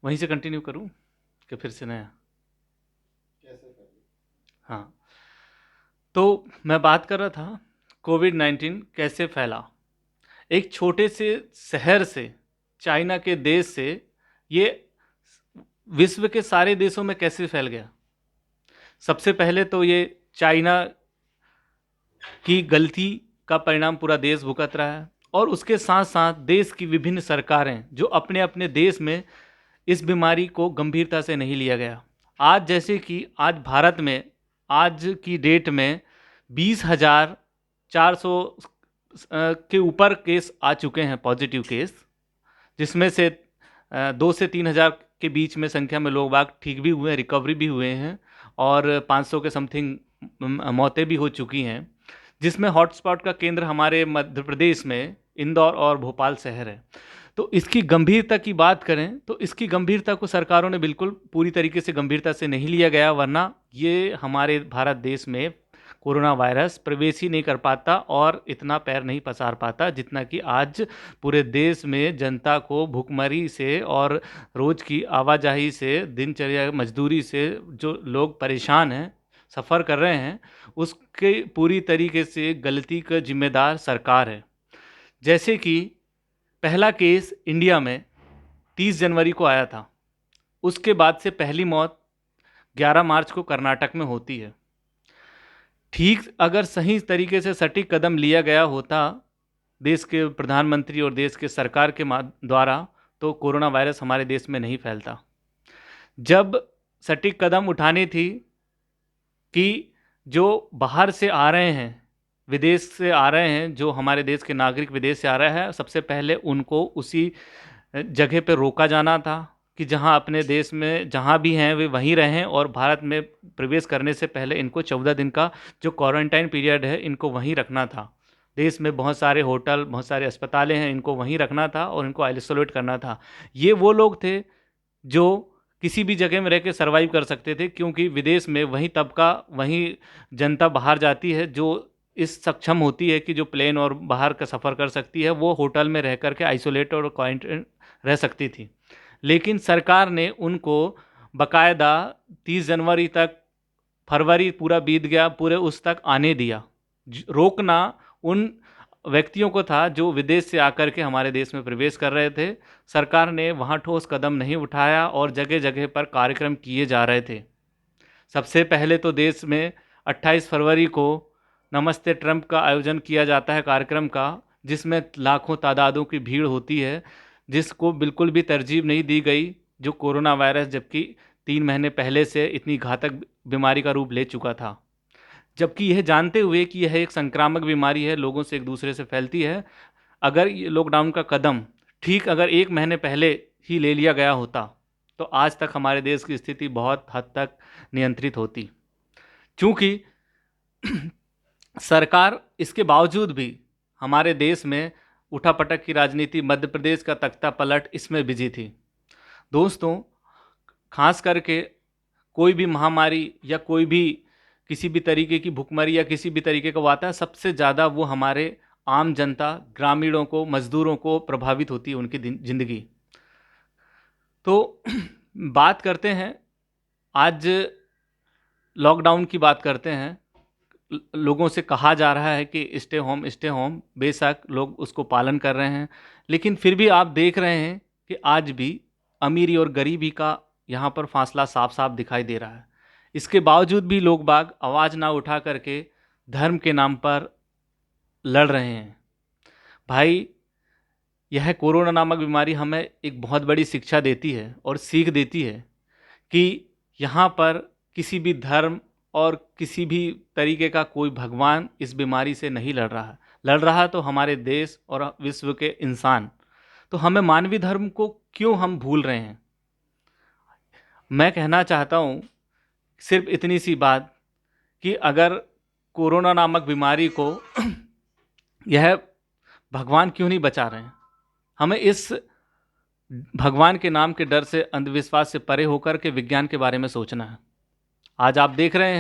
वहीं से कंटिन्यू करूं कि फिर से नया? हाँ, तो मैं बात कर रहा था कोविड-19 कैसे फैला। एक छोटे से शहर से, चाइना के देश से, ये विश्व के सारे देशों में कैसे फैल गया। सबसे पहले तो ये चाइना की गलती का परिणाम पूरा देश भुगत रहा है, और उसके साथ साथ देश की विभिन्न सरकारें जो अपने अपने देश में इस बीमारी को गंभीरता से नहीं लिया गया। आज जैसे कि आज भारत में आज की डेट में 20,400 के ऊपर केस आ चुके हैं, पॉजिटिव केस, जिसमें से 2 से 3 हज़ार के बीच में संख्या में लोग बाग ठीक भी हुए हैं, रिकवरी भी हुए हैं, और 500 के समथिंग मौतें भी हो चुकी हैं, जिसमें हॉटस्पॉट का केंद्र हमारे मध्य प्रदेश में इंदौर और भोपाल शहर है। तो इसकी गंभीरता की बात करें तो इसकी गंभीरता को सरकारों ने बिल्कुल पूरी तरीके से गंभीरता से नहीं लिया गया, वरना ये हमारे भारत देश में कोरोना वायरस प्रवेश ही नहीं कर पाता और इतना पैर नहीं पसार पाता जितना कि आज पूरे देश में जनता को भुखमरी से और रोज़ की आवाजाही से, दिनचर्या मजदूरी से जो लोग परेशान हैं, सफ़र कर रहे हैं, उसके पूरी तरीके से गलती का जिम्मेदार सरकार है। जैसे कि पहला केस इंडिया में 30 जनवरी को आया था। उसके बाद से पहली मौत 11 मार्च को कर्नाटक में होती है। ठीक अगर सही तरीके से सटीक कदम लिया गया होता देश के प्रधानमंत्री और देश के सरकार के द्वारा, तो कोरोना वायरस हमारे देश में नहीं फैलता। जब सटीक कदम उठाने थी कि जो बाहर से आ रहे हैं, विदेश से आ रहे हैं, जो हमारे देश के नागरिक विदेश से आ रहे हैं, सबसे पहले उनको उसी जगह पे रोका जाना था कि जहां अपने देश में जहां भी हैं वे वहीं रहें, और भारत में प्रवेश करने से पहले इनको 14 दिन का जो क्वारंटाइन पीरियड है इनको वहीं रखना था। देश में बहुत सारे होटल, बहुत सारे अस्पतालें हैं, इनको वहीं रखना था और इनको आइसोलेट करना था। ये वो लोग थे जो किसी भी जगह में रह के सर्वाइव कर सकते थे, क्योंकि विदेश में वही तबका, वही जनता बाहर जाती है जो इस सक्षम होती है कि जो प्लेन और बाहर का सफ़र कर सकती है, वो होटल में रह कर के आइसोलेट और क्वारंटाइन रह सकती थी। लेकिन सरकार ने उनको बाकायदा 30 जनवरी तक, फरवरी पूरा बीत गया, पूरे उस तक आने दिया। रोकना उन व्यक्तियों को था जो विदेश से आकर के हमारे देश में प्रवेश कर रहे थे। सरकार ने वहाँ ठोस कदम नहीं उठाया और जगह जगह पर कार्यक्रम किए जा रहे थे। सबसे पहले तो देश में 28 फरवरी को नमस्ते ट्रंप का आयोजन किया जाता है, कार्यक्रम का, जिसमें लाखों तादादों की भीड़ होती है, जिसको बिल्कुल भी तरजीब नहीं दी गई, जो कोरोना वायरस जबकि 3 महीने पहले से इतनी घातक बीमारी का रूप ले चुका था। जबकि यह जानते हुए कि यह एक संक्रामक बीमारी है, लोगों से एक दूसरे से फैलती है, अगर ये लॉकडाउन का कदम ठीक अगर 1 महीने पहले ही ले लिया गया होता तो आज तक हमारे देश की स्थिति बहुत हद तक नियंत्रित होती। चूँकि सरकार इसके बावजूद भी हमारे देश में उठापटक की राजनीति, मध्य प्रदेश का तख्ता पलट, इसमें बिजी थी। दोस्तों, खास करके कोई भी महामारी या कोई भी किसी भी तरीके की भुखमरी या किसी भी तरीके का वाता है, सबसे ज़्यादा वो हमारे आम जनता, ग्रामीणों को, मजदूरों को प्रभावित होती है उनकी ज़िंदगी। तो बात करते हैं, आज लॉकडाउन की बात करते हैं। लोगों से कहा जा रहा है कि स्टे होम, स्टे होम, बेशक लोग उसको पालन कर रहे हैं, लेकिन फिर भी आप देख रहे हैं कि आज भी अमीरी और गरीबी का यहाँ पर फासला साफ साफ दिखाई दे रहा है। इसके बावजूद भी लोग बाग आवाज़ ना उठा करके धर्म के नाम पर लड़ रहे हैं। भाई, यह कोरोना नामक बीमारी हमें एक बहुत बड़ी शिक्षा देती है और सीख देती है कि यहाँ पर किसी भी धर्म और किसी भी तरीके का कोई भगवान इस बीमारी से नहीं लड़ रहा है। लड़ रहा तो हमारे देश और विश्व के इंसान। तो हमें मानवीय धर्म को क्यों हम भूल रहे हैं? मैं कहना चाहता हूँ सिर्फ इतनी सी बात कि अगर कोरोना नामक बीमारी को यह भगवान क्यों नहीं बचा रहे हैं? हमें इस भगवान के नाम के डर से, अंधविश्वास से परे होकर के विज्ञान के बारे में सोचना है। आज आप देख रहे हैं